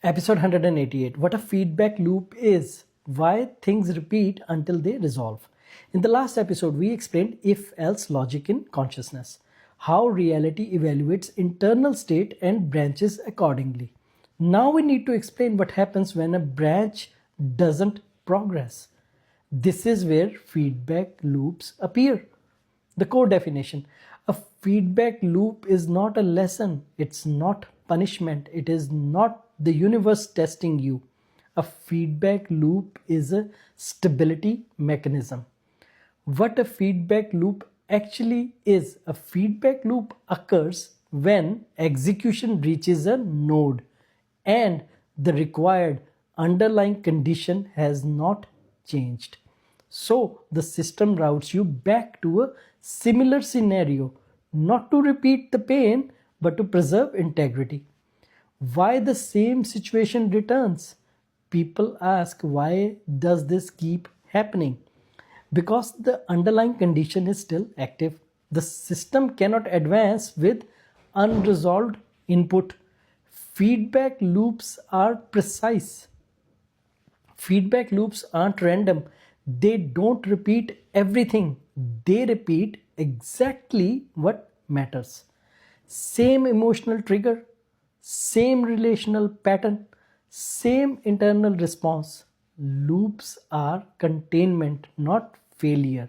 Episode 188, what a feedback loop is, why things repeat until they resolve. In the last episode, we explained if-else logic in consciousness, how reality evaluates internal state and branches accordingly. Now we need to explain what happens when a branch doesn't progress. This is where feedback loops appear. The core definition: a feedback loop is not a lesson, it's not punishment, it is not the universe testing you. A feedback loop is a stability mechanism. What a feedback loop actually is: a feedback loop occurs when execution reaches a node and the required underlying condition has not changed. So the system routes you back to a similar scenario, not to repeat the pain, but to preserve integrity. Why the same situation returns? People ask, why does this keep happening? Because the underlying condition is still active. The system cannot advance with unresolved input. Feedback loops are precise. Feedback loops aren't random. They don't repeat everything. They repeat exactly what matters. Same emotional trigger, same relational pattern, same internal response. Loops are containment, not failure.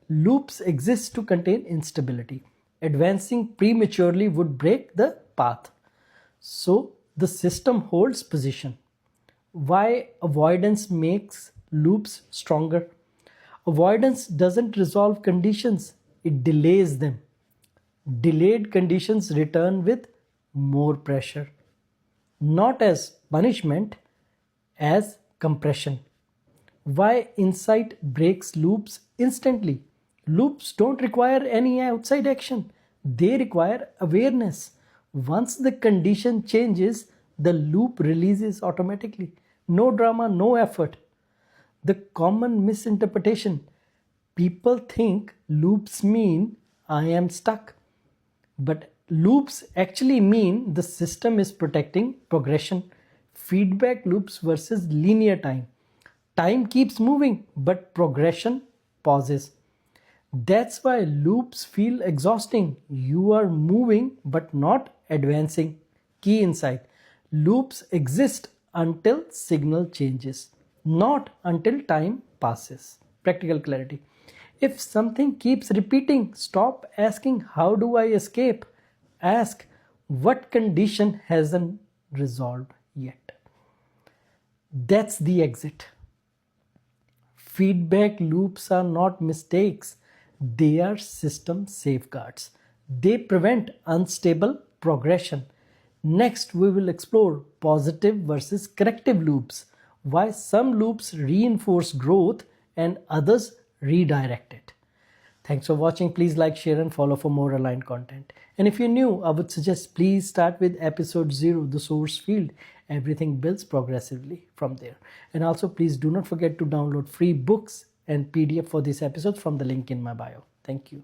Loops exist to contain instability. Advancing prematurely would break the path. So the system holds position. Why avoidance makes loops stronger? Avoidance doesn't resolve conditions, it delays them. Delayed conditions return with more pressure, not as punishment, as compression. Why insight breaks loops instantly? Loops don't require any outside action, they require awareness. Once the condition changes, the loop releases automatically. No drama, no effort. The common misinterpretation: people think loops mean I am stuck. But loops actually mean the system is protecting progression. Feedback loops versus linear time. Time keeps moving, but progression pauses. That's why loops feel exhausting. You are moving but not advancing. Key insight: loops exist until signal changes, not until time passes. Practical clarity: if something keeps repeating, stop asking, how do I escape? Ask, what condition hasn't resolved yet? That's the exit. Feedback loops are not mistakes, they are system safeguards. They prevent unstable progression. Next, we will explore positive versus corrective loops, why some loops reinforce growth and others redirect it. Thanks for watching. Please like, share and follow for more aligned content. And if you're new, I would suggest please start with episode 0, the source field. Everything builds progressively from there. And also please do not forget to download free books and PDF for this episode from the link in my bio. Thank you.